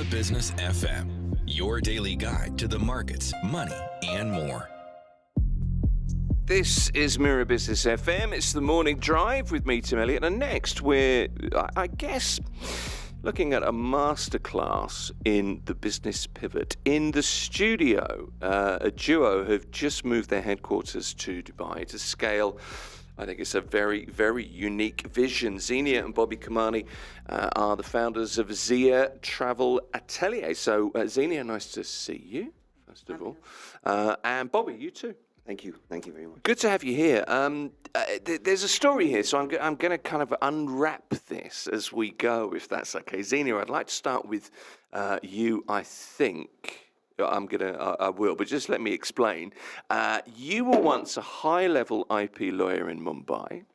Mira Business FM, your daily guide to the markets, money, and more. This is Mira Business FM. It's the morning drive with me, Tim Elliott. And next, we're, I guess, looking at a masterclass in the business pivot. In the studio, a duo have just moved their headquarters to Dubai to scale. I think it's a very, very unique vision. Zeenia and Bobby Kamani are the founders of Zia Travel Atelier. So, Zeenia, nice to see you, first of all. And Bobby, you too. Thank you. Thank you very much. Good to have you here. There's a story here, so I'm going to kind of unwrap this as we go, if that's okay. Zeenia, I'd like to start with you, I think. I will, but just let me explain. You were once a high-level IP lawyer in Mumbai.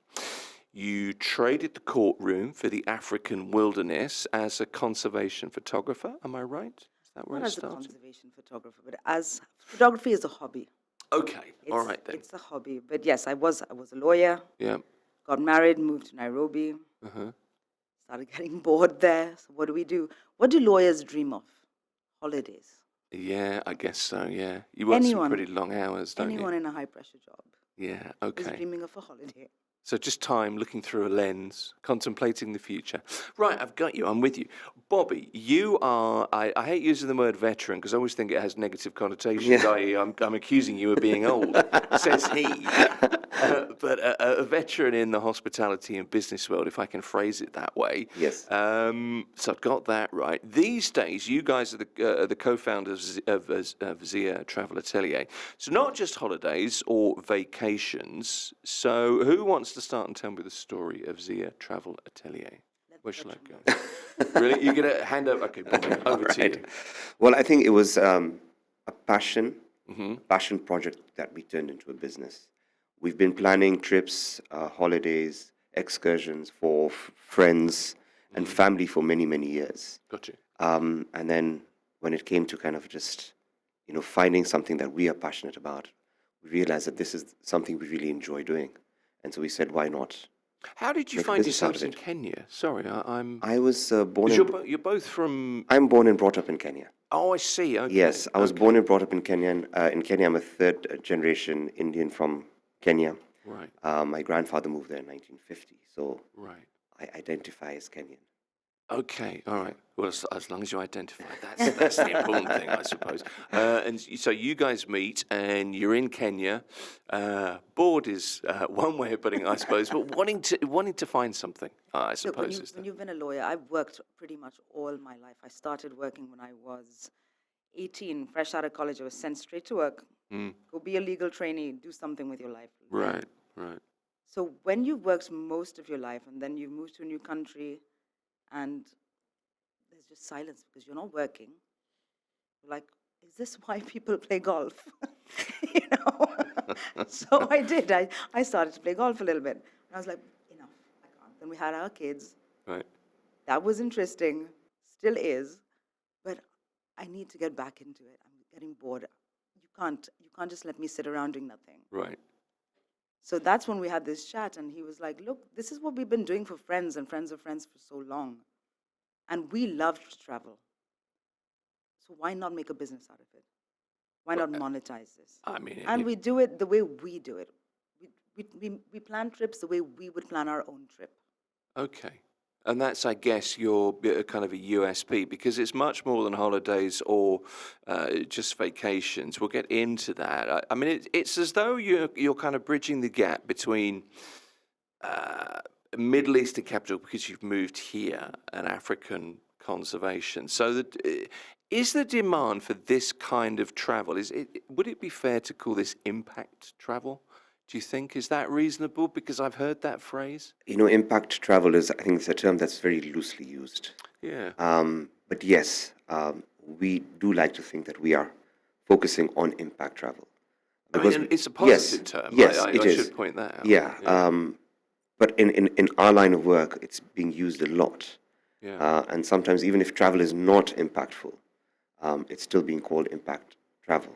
You traded the courtroom for the African wilderness as a conservation photographer. Am I right? Is that where Not it as a started? conservation photographer, but as photography is a hobby. Okay, all right then. It's a hobby. But yes, I was a lawyer, Yeah. got married, moved to Nairobi, Uh-huh. started getting bored there. So what do? What do lawyers dream of? Holidays. Yeah, I guess so, yeah. You work some Anyone- pretty long hours, don't Anyone you? in a high-pressure job Yeah, is okay. dreaming of a holiday. So just time, looking through a lens, contemplating the future. Right, I've got you, I'm with you. Bobby, you are, I hate using the word veteran because I always think it has negative connotations, i.e. I'm accusing you of being old, says he. But a veteran in the hospitality and business world, if I can phrase it that way. Yes. So I've got that right. These days, you guys are the co-founders of Zia Travel Atelier. So not just holidays or vacations. So who wants to start and tell me the story of Zia Travel Atelier? Where shall I go? Really? You're going to hand over? Okay, Bobby, over to you. Well, I think it was a passion project that we turned into a business. We've been planning trips, holidays, excursions for friends and family for many, many years. Got you. And then when it came to kind of just, finding something that we are passionate about, we realized that this is something we really enjoy doing. And so we said, why not? How did you Make a find business out yourselves of in it. Kenya? Sorry, I'm... I was born 'cause and... you're both from... I'm born and brought up in Kenya. Oh, I see. Okay. Yes, I was okay. born and brought up in Kenya. In Kenya, I'm a third generation Indian from Kenya. Right, My grandfather moved there in 1950, so right. I identify as Kenyan. Okay, all right. Well, as long as you identify, that's the important thing, I suppose. So you guys meet, and you're in Kenya. Bored is one way of putting it, I suppose, but wanting to find something, I Look, suppose. Is when you've been a lawyer, I've worked pretty much all my life. I started working when I was 18, fresh out of college. I was sent straight to work. Go be a legal trainee, do something with your life. Right, right. So when you've worked most of your life and then you move to a new country and there's just silence because you're not working, you're like, is this why people play golf? So I did. I started to play golf a little bit. And I was like, enough, I can't. Then we had our kids. Right. That was interesting, still is, but I need to get back into it. I'm getting bored. You can't just let me sit around doing nothing. Right. So that's when we had this chat, and he was like, look, this is what we've been doing for friends and friends of friends for so long. And we love to travel. So why not make a business out of it? Why not monetize this? I mean, And we do it the way we do it. We plan trips the way we would plan our own trip. okay. And that's, I guess, your kind of a USP, because it's much more than holidays or just vacations. We'll get into that. I mean, it's as though you're kind of bridging the gap between Middle Eastern capital, because you've moved here, and African conservation. So is the demand for this kind of travel, would it be fair to call this impact travel? Do you think, is that reasonable? Because I've heard that phrase. Impact travel is, I think it's a term that's very loosely used. Yeah. But yes, we do like to think that we are focusing on impact travel. I mean, it's a positive term. Yes, I it is. should point that out. Yeah. But in our line of work, it's being used a lot. Yeah. And sometimes even if travel is not impactful, it's still being called impact travel.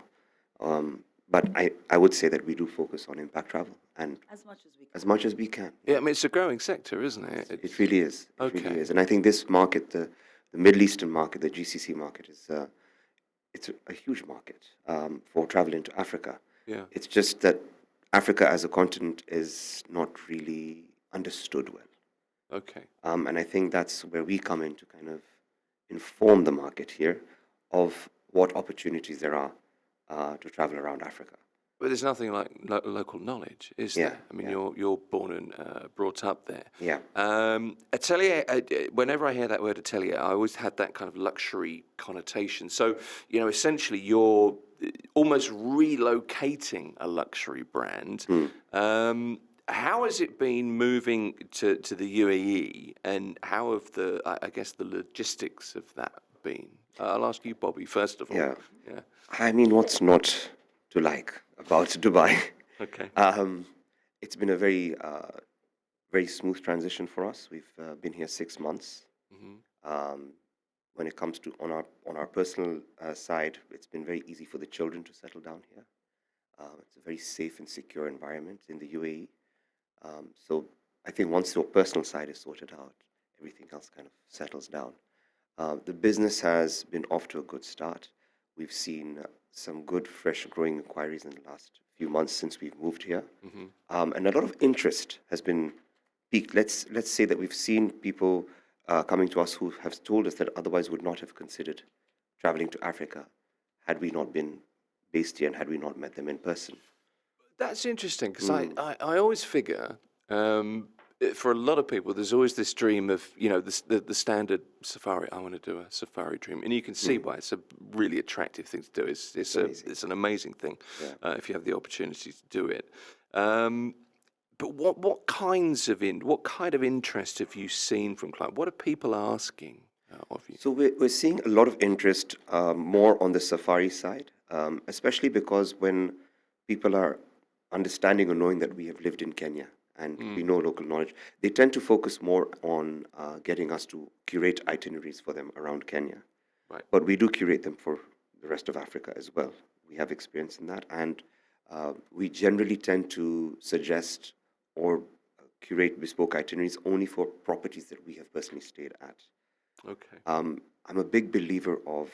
But I would say that we do focus on impact travel, and As much as we can. as much as we can. Yeah, I mean, it's a growing sector, isn't it? It really is. It Okay. really is. And I think this market, the the Middle Eastern market, the GCC market, is it's a huge market for travel into Africa. Yeah. It's just that Africa as a continent is not really understood well. Okay. And I think that's where we come in to kind of inform the market here of what opportunities there are to travel around Africa. But there's nothing like local knowledge, is Yeah, there? I mean, yeah. you're born and brought up there. Yeah. Atelier. Whenever I hear that word atelier, I always had that kind of luxury connotation. So, essentially, you're almost relocating a luxury brand. How has it been moving to the UAE, and how have I guess the logistics of that been? I'll ask you, Bobby, first of all. Yeah. Yeah. I mean, what's not to like about Dubai? Okay. It's been a very smooth transition for us. We've been here 6 months. When it comes to on our personal side, it's been very easy for the children to settle down here. It's a very safe and secure environment in the UAE. So I think once your personal side is sorted out, everything else kind of settles down. The business has been off to a good start. We've seen some good, fresh, growing inquiries in the last few months since we've moved here, and a lot of interest has been peaked. Let's say that we've seen people coming to us who have told us that otherwise would not have considered traveling to Africa had we not been based here and had we not met them in person. That's interesting because I always figure for a lot of people there's always this dream of the standard safari. I want to do a safari dream, and you can see why it's a really attractive thing to do. It's an amazing thing if you have the opportunity to do it. But what kind of interest have you seen from clients? What are people asking of you? So we're seeing a lot of interest more on the safari side, especially because when people are understanding or knowing that we have lived in Kenya and we know local knowledge, they tend to focus more on getting us to curate itineraries for them around Kenya. Right. But we do curate them for the rest of Africa as well. We have experience in that, and we generally tend to suggest or curate bespoke itineraries only for properties that we have personally stayed at. Okay. I'm a big believer of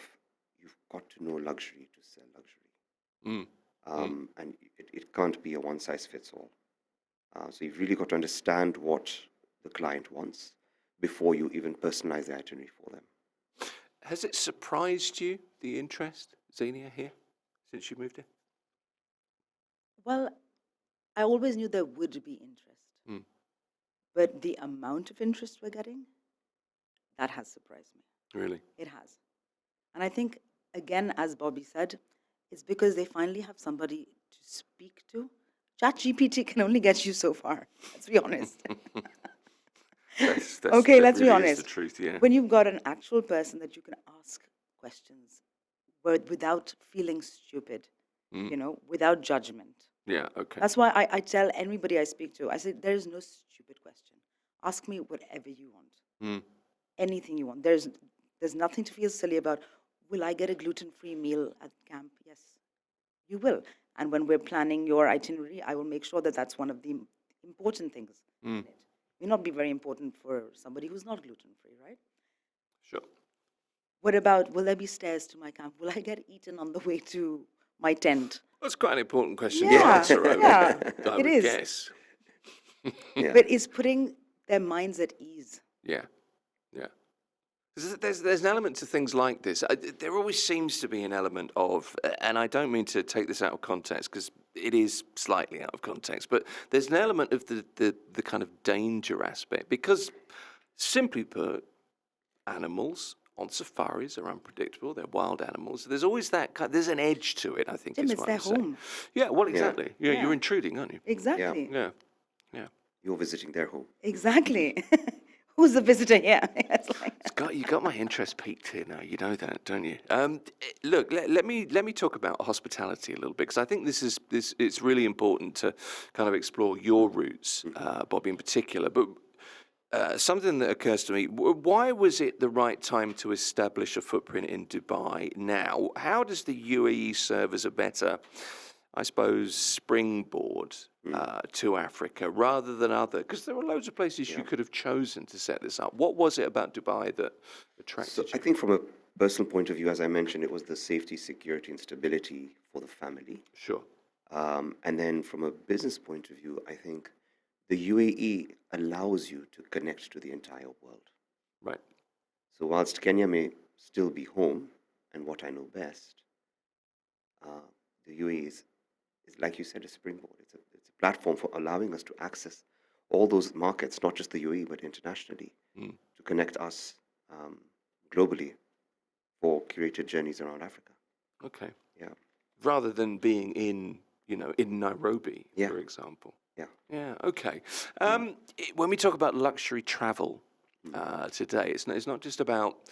you've got to know luxury to sell luxury. And it can't be a one-size-fits-all. So you've really got to understand what the client wants before you even personalize the itinerary for them. Has it surprised you, the interest, Zeenia, here, since you moved here? Well, I always knew there would be interest. But the amount of interest we're getting, that has surprised me. Really? It has. And I think, again, as Bobby said, it's because they finally have somebody to speak to. ChatGPT can only get you so far. Let's be honest. Okay, let's be really honest. is the truth, yeah. When you've got an actual person that you can ask questions without feeling stupid, without judgment. Yeah, okay. That's why I tell anybody I speak to, I say, there is no stupid question. Ask me whatever you want. Anything you want. There's nothing to feel silly about. Will I get a gluten-free meal at camp? Yes, you will. And when we're planning your itinerary, I will make sure that that's one of the important things in it. It may not be very important for somebody who's not gluten-free, right? Sure. What about, will there be stairs to my camp? Will I get eaten on the way to my tent? That's quite an important question to Yeah, answer, I would is. guess. Yeah. But it's putting their minds at ease. Yeah, yeah. There's an element to things like this. There always seems to be an element of, and I don't mean to take this out of context because it is slightly out of context, but there's an element of the kind of danger aspect because, simply put, animals on safaris are unpredictable. They're wild animals. There's always that there's an edge to it, I think. Tim, is it's what their I'm saying. home. Yeah, well, exactly. Yeah, Yeah. you're intruding, aren't you? Exactly. Yeah, yeah. You're visiting their home. Exactly. Who's the visitor here? It's like, You got my interest peaked here now. You know that, don't you? Look, let me talk about hospitality a little bit because I think it's really important to kind of explore your roots, Bobby in particular. But something that occurs to me: why was it the right time to establish a footprint in Dubai now? How does the UAE serve as a better I suppose, springboard to Africa rather than other? Because there were loads of places you could have chosen to set this up. What was it about Dubai that attracted So you? I think from a personal point of view, as I mentioned, it was the safety, security, and stability for the family. Sure. And then from a business point of view, I think the UAE allows you to connect to the entire world. Right. So whilst Kenya may still be home and what I know best, the UAE is, like you said, a springboard. It's a platform for allowing us to access all those markets, not just the UAE, but internationally, to connect us globally for curated journeys around Africa. Okay. Yeah. Rather than being in, in Nairobi, Yeah. for example. Yeah. Yeah, okay. When we talk about luxury travel today, it's not just about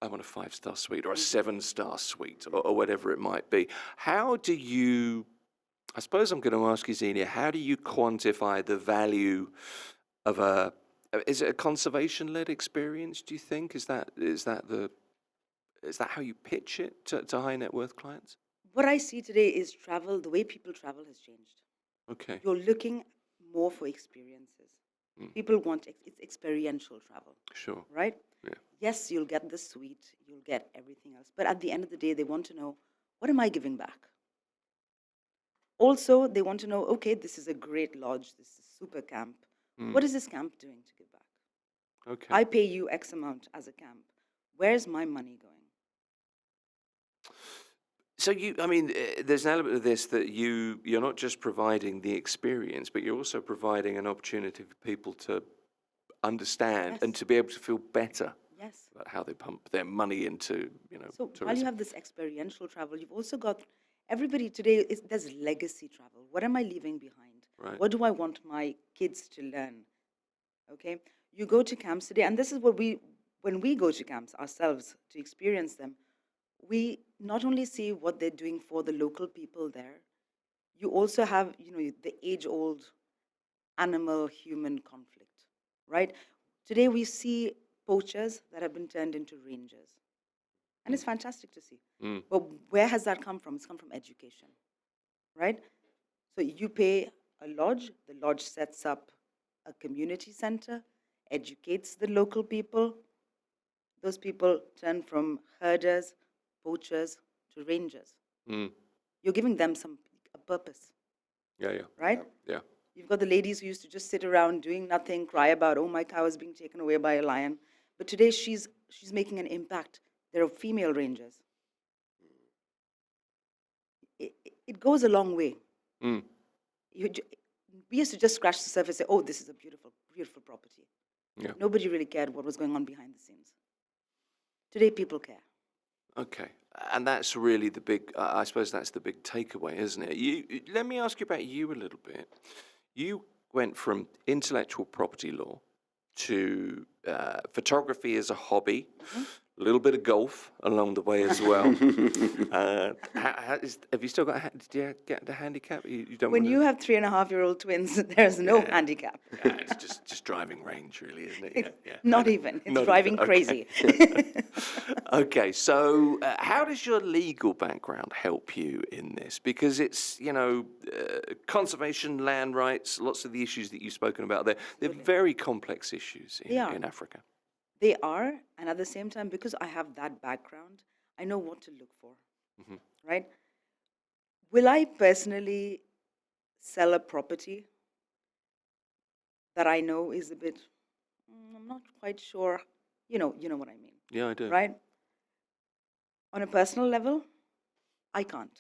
I want a 5-star suite or a 7-star suite or whatever it might be. How do you, I suppose I'm going to ask you, Zeenia, how do you quantify the value of is it a conservation-led experience, do you think? Is that how you pitch it to high net worth clients? What I see today is travel, the way people travel has changed. Okay. You're looking more for experiences. People want it's experiential travel, Sure. right? Yeah. Yes, you'll get the suite, you'll get everything else, but at the end of the day, they want to know, what am I giving back? Also, they want to know, okay, this is a great lodge, this is super camp. What is this camp doing to give back? Okay. I pay you X amount as a camp. Where's my money going? So there's an element of this that you're not just providing the experience, but you're also providing an opportunity for people to understand Yes. and to be able to feel better Yes. about how they pump their money into, So while you tourism. have this experiential travel, you've also got everybody today. There's legacy travel. What am I leaving behind? Right. What do I want my kids to learn? Okay, you go to camps today, and this is what when we go to camps ourselves to experience them, we not only see what they're doing for the local people there. You also have, the age-old animal-human conflict, right? Today we see poachers that have been turned into rangers. And it's fantastic to see. But where has that come from? It's come from education, right? So you pay a lodge, the lodge sets up a community center, educates the local people. Those people turn from herders, poachers to rangers. You're giving them a purpose, Yeah. right? Yeah. You've got the ladies who used to just sit around doing nothing, cry about, oh, my cow is being taken away by a lion. But today she's making an impact. There are female rangers. It goes a long way. We used to just scratch the surface and say, oh, this is a beautiful, beautiful property. Yeah. Nobody really cared what was going on behind the scenes. Today, people care. Okay. And that's really the big, I suppose that's the big takeaway, isn't it? Let me ask you about you a little bit. You went from intellectual property law to photography as a hobby, a little bit of golf along the way as well. Have you still got? Did you get the handicap? You don't. When wanna- you have 3.5-year-old twins, there's no handicap. it's just driving range, really, isn't it? Yeah. Not even. It's Not driving even, crazy. Okay, so how does your legal background help you in this? Because it's, conservation, land rights, lots of the issues that you've spoken about there, they're very complex issues They are. in Africa. They are, and at the same time, because I have that background, I know what to look for, right? Will I personally sell a property that I know is a bit, I'm not quite sure, you know what I mean, Yeah, I do. right? On a personal level, I can't.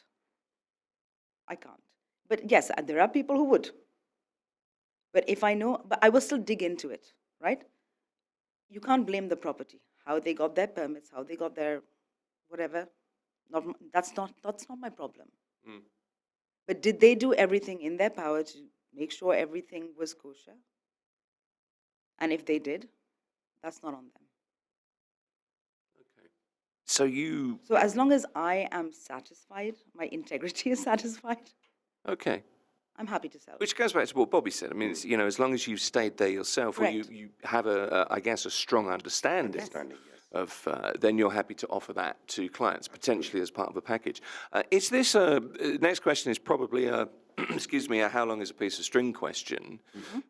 But yes, there are people who would. But if I know, but I will still dig into it, right? You can't blame the property, how they got their permits, how they got their whatever. That's not my problem. But did they do everything in their power to make sure everything was kosher? And if they did, that's not on them. Okay. So as long as I am satisfied, my integrity is satisfied, okay. I'm happy to sell. Which goes back to what Bobby said. I mean, it's, as long as you've stayed there yourself, or Correct. you have I guess, a strong understanding Understanding, yes. then you're happy to offer that to clients, potentially as part of a package. Is this next question is probably a, excuse me, a how long is a piece of string question,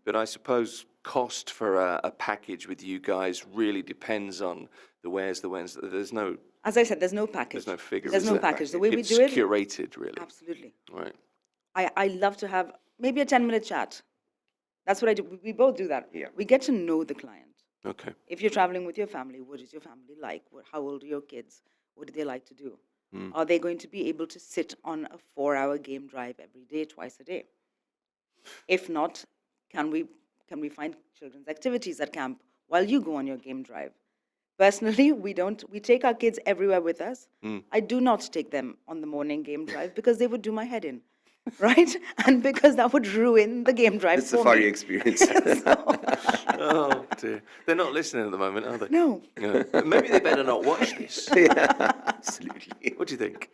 but I suppose cost for a package with you guys really depends on the where's, the when's. There's no, As I said, there's no package. there's no figure. There's is no there? package. The way we It's do it, curated, really. absolutely. Right. I love to have maybe a 10-minute chat. That's what I do. We both do that. Yeah. We get to know the client. Okay. If you're traveling with your family, what is your family like? How old are your kids? What do they like to do? Are they going to be able to sit on a 4-hour game drive every day, twice a day? If not, can we find children's activities at camp while you go on your game drive? Personally, we don't. We take our kids everywhere with us. I do not take them on the morning game drive because they would do my head in, right? And because that would ruin the game drive It's for a safari me. experience. Oh dear. They're not listening at the moment, are they? No. No. Maybe they better not watch this. Yeah, absolutely. What do you think?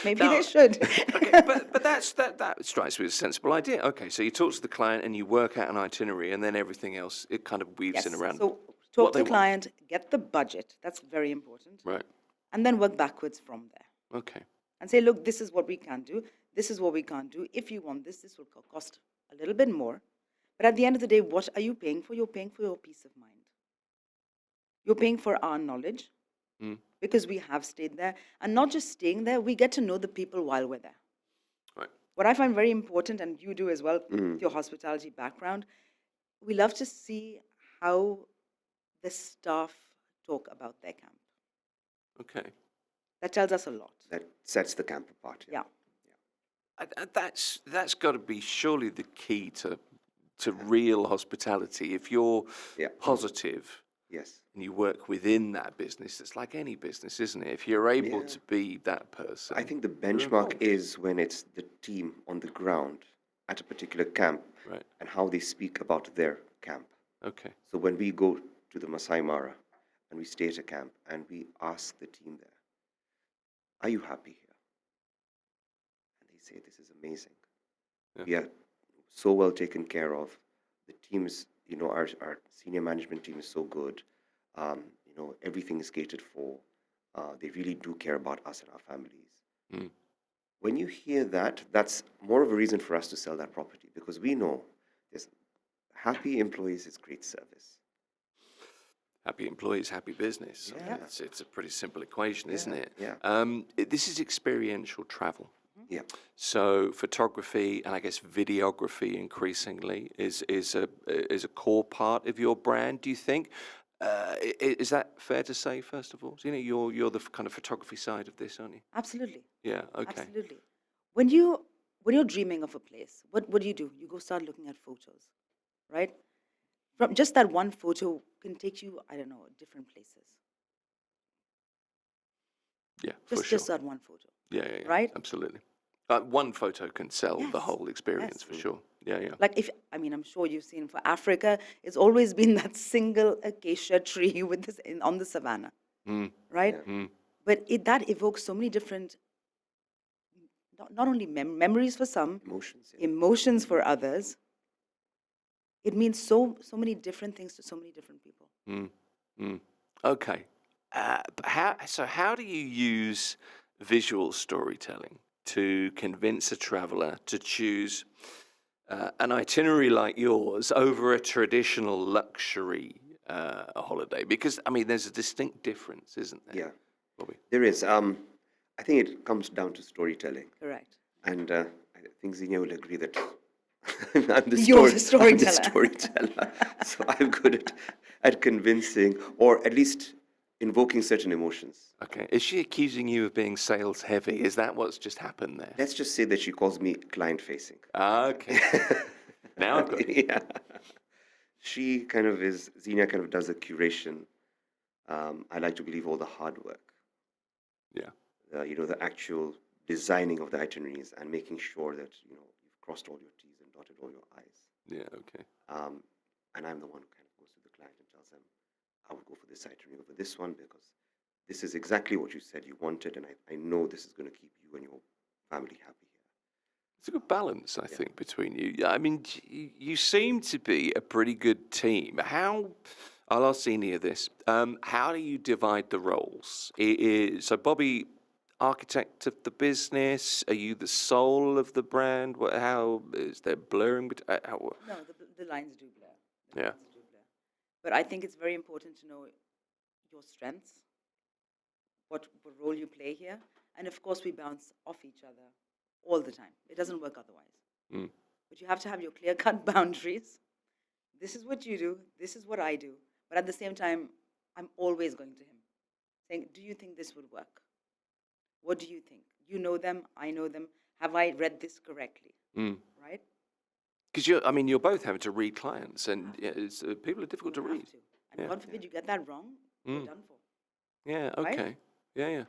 Maybe No. they should. Okay, but that strikes me as a sensible idea. Okay, so you talk to the client and you work out an itinerary, and then everything else it kind of weaves in around. So talk what to they the want. client, get the budget. That's very important. Right. And then work backwards from there. Okay. And say, look, this is what we can do. This is what we can't do. If you want this, this will cost a little bit more. But at the end of the day, what are you paying for? You're paying for your peace of mind. You're paying for our knowledge because we have stayed there. And not just staying there, we get to know the people while we're there. Right. What I find very important, and you do as well with your hospitality background, we love to see how the staff talk about their camp. Okay. That tells us a lot. That sets the camp apart. Yeah. That's got to be surely the key to real hospitality. If you're Yeah. positive Yes. and you work within that business, it's like any business, isn't it? If you're able Yeah. to be that person. I think the benchmark is when it's the team on the ground at a particular camp Right. and how they speak about their camp. Okay. So when we go to the Masai Mara and we stay at a camp and we ask the team there, are you happy here? And they say, this is amazing. Yeah. We are so well taken care of. The team is, our senior management team is so good. Everything is catered for. They really do care about us and our families. Mm. When you hear that, that's more of a reason for us to sell that property because we know there's happy employees is great service. Happy employees, happy business. I mean, Yeah. it's a pretty simple equation, isn't it? Yeah. This is experiential travel. Yeah. So photography and I guess videography increasingly is a core part of your brand. Do you think? Is that fair to say? First of all, you're the kind of photography side of this, aren't you? Absolutely. Yeah. Okay. Absolutely. When you're dreaming of a place, what do? You go start looking at photos, right? From just that one photo can take you, I don't know, different places. Yeah. For sure. Just that one photo. Yeah. right? Absolutely. One photo can sell the Yes, whole experience yes. for sure. Yeah. Yeah. Like I'm sure you've seen for Africa, it's always been that single acacia tree with this on the savannah, right? But that evokes so many different, not only memories for some, Emotions. Yeah. emotions for others. It means so many different things to so many different people. Okay. But how do you use visual storytelling to convince a traveler to choose an itinerary like yours over a traditional luxury holiday? Because, there's a distinct difference, isn't there? Yeah. Bobby? There is. I think it comes down to storytelling. Correct. And I think Zeenia will agree that I'm the, You're the I'm the storyteller. storyteller. So I'm good at convincing or at least invoking certain emotions. Okay. Is she accusing you of being sales heavy? Is that what's just happened there? Let's just say that she calls me client facing. Okay. Now I've got it. Yeah. Zeenia kind of does the curation. I like to believe all the hard work. Yeah. The actual designing of the itineraries and making sure that, you've crossed all your T's and dotted all your I's. Yeah. Okay. And I'm the one who kind of goes to the client and tells them, I would go for this itinerary over this one because this is exactly what you said you wanted, and I know this is going to keep you and your family happy here. It's a good balance, I think, between you. You seem to be a pretty good team. How I'll ask Zeenia this. How do you divide the roles? So Bobby, architect of the business. Are you the soul of the brand? How is there blurring? No, the lines do blur. The Yeah. lines do blur. But I think it's very important to know your strengths, what role you play here, and of course we bounce off each other all the time. It doesn't work otherwise. Mm. But you have to have your clear-cut boundaries. This is what you do. This is what I do. But at the same time, I'm always going to him, saying, "Do you think this would work? What do you think? You know them. I know them. Have I read this correctly? Mm. Right? Because you're both having to read clients, and people are difficult to You have read. to. And Yeah. God forbid you get that wrong, you're done for. Yeah. Right? Okay. Yeah.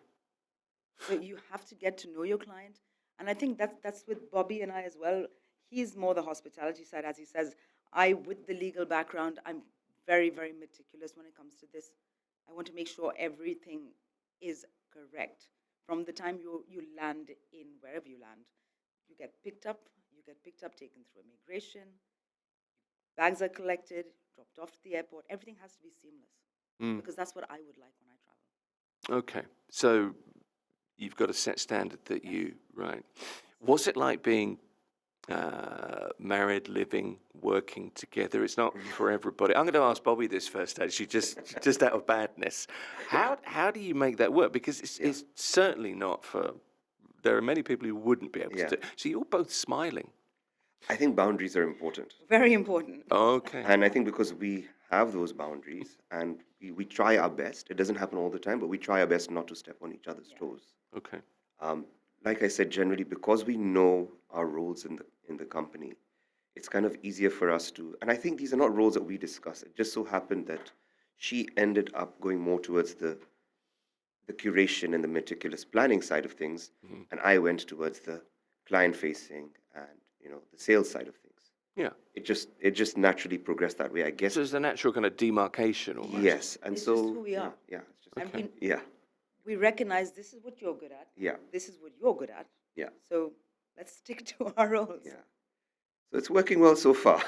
So you have to get to know your client. And I think that's with Bobby and I as well. He's more the hospitality side, as he says. I, with the legal background, I'm very, very meticulous when it comes to this. I want to make sure everything is correct. From the time you land in wherever you land, you get picked up, taken through immigration, bags are collected, dropped off to the airport. Everything has to be seamless because that's what I would like when I travel. Okay. So you've got a set standard that right. What's it like being married, living, working together? It's not for everybody. I'm going to ask Bobby this first, actually, just out of badness. How do you make that work? Because it's certainly not for. There are many people who wouldn't be able to Yeah. do. So you're both smiling. I think boundaries are important. Very important. Okay. And I think because we have those boundaries and we try our best, it doesn't happen all the time, but we try our best not to step on each other's toes. Okay. Like I said, generally, because we know our roles in the company, it's kind of easier for us to. And I think these are not roles that we discuss. It just so happened that she ended up going more towards the curation and the meticulous planning side of things, and I went towards the client facing and the sales side of things. Yeah. It just naturally progressed that way, I guess. So there's a natural kind of demarcation almost. Yes, and It's so just who we are. Yeah, it's just And yeah, we recognize this is what you're good at. yeah, This is what you're good at. yeah, So let's stick to our roles. yeah. So it's working well so far.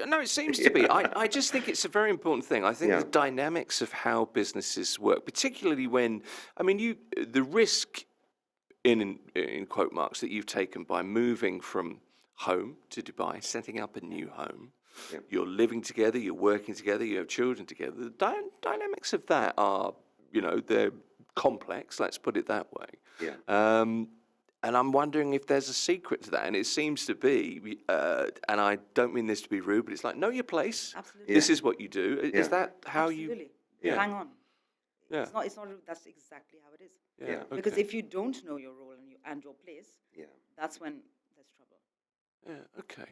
No, it seems to be. I just think it's a very important thing. I think Yeah. the dynamics of how businesses work, particularly when, the risk in quote marks that you've taken by moving from home to Dubai, setting up a new home, Yeah. you're living together, you're working together, you have children together. The dynamics of that are, they're complex. Let's put it that way. Yeah. And I'm wondering if there's a secret to that, and it seems to be. And I don't mean this to be rude, but it's like know your place. Absolutely. This is what you do. Is Yeah. that how Absolutely. Yeah. Hang on. Yeah. It's not, that's exactly how it is. you? Yeah. Because Okay. if you don't know your role and your place, Yeah. that's when there's trouble. Yeah. Okay.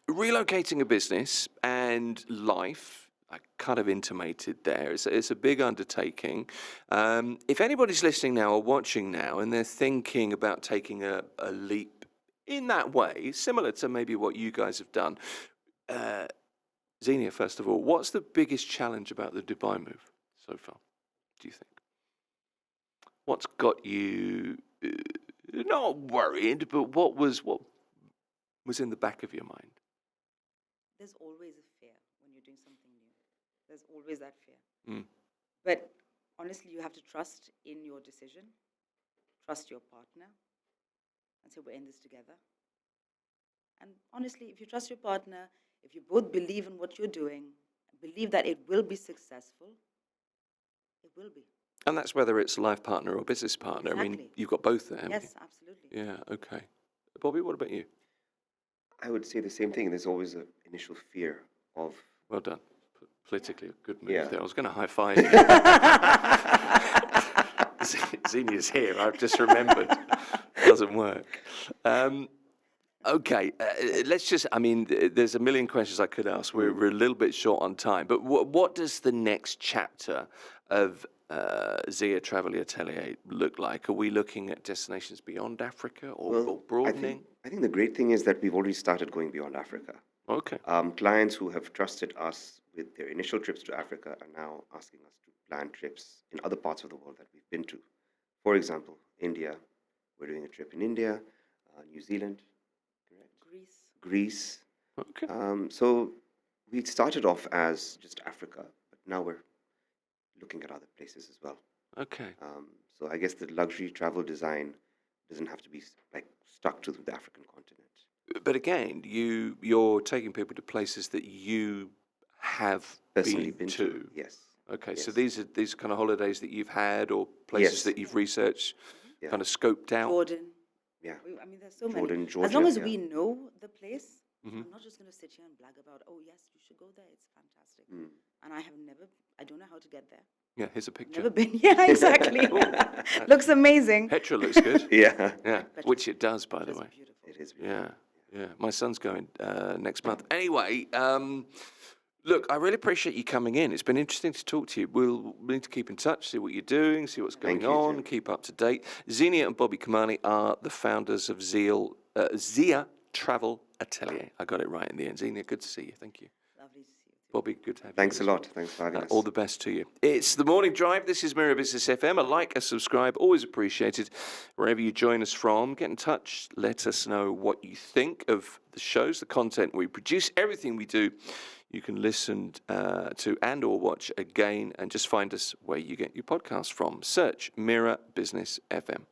Relocating a business and life. I kind of intimated there. It's a big undertaking. If anybody's listening now or watching now and they're thinking about taking a leap in that way, similar to maybe what you guys have done, Zeenia, first of all, what's the biggest challenge about the Dubai move so far, do you think? What's got you not worried, but what was in the back of your mind? There's always a fear when you're doing something new. There's always that fear. Mm. But honestly, you have to trust in your decision, trust your partner, and say, we're in this together. And honestly, if you trust your partner, if you both believe in what you're doing, believe that it will be successful, it will be. And that's whether it's a life partner or business partner. I mean, Exactly. you've got both there. haven't Yes, absolutely. you? Yeah, okay. Bobby, what about you? I would say the same thing. There's always an initial fear of. Well done. Politically, a good move Yeah. there. I was going to high five you. Zenia's here, I've just remembered. Doesn't work. Okay, let's just, there's a million questions I could ask. We're a little bit short on time, but what does the next chapter of Zia Travel Atelier look like? Are we looking at destinations beyond Africa or broadening? I think the great thing is that we've already started going beyond Africa. Okay. Clients who have trusted us with their initial trips to Africa are now asking us to plan trips in other parts of the world that we've been to. For example, India. We're doing a trip in India, New Zealand, correct? Greece. Greece. Okay. So We started off as just Africa, but now we're looking at other places as well. Okay. So I guess the luxury travel design doesn't have to be like stuck to the African continent. But again, you're taking people to places that you have Personally been been to, yes. Okay, so Yes. these are kind of holidays that you've had or places Yes. that you've researched, Yeah. kind of scoped out. Jordan. Yeah. I mean, there's so many. Jordan, As long Georgia, as yeah. we know the place, Mm-hmm. I'm not just going to sit here and brag about, oh, yes, you should go there. It's fantastic. Mm. And I don't know how to get there. Yeah, here's a picture. Never been. Yeah, exactly. Looks amazing. Petra looks good. Yeah. Yeah, which it does, by the It's way. beautiful. It is. Yeah, yeah. My son's going next month. Anyway, look, I really appreciate you coming in. It's been interesting to talk to you. We'll need to keep in touch, see what you're doing, see what's going Thank you, on, Jim. keep up to date. Zeenia and Bobby Kamani are the founders of Zia Travel Atelier. I got it right in the end. Zeenia, good to see you. Thank you. Lovely to see you. Bobby, good to have Thanks you. a lot. Thanks for having us. All the best to you. It's the Morning Drive. This is Mira Business FM. A like, a subscribe, always appreciated. Wherever you join us from, get in touch. Let us know what you think of the shows, the content we produce, everything we do. You can listen to and or watch again, and just find us where you get your podcast from. Search Mira Business FM.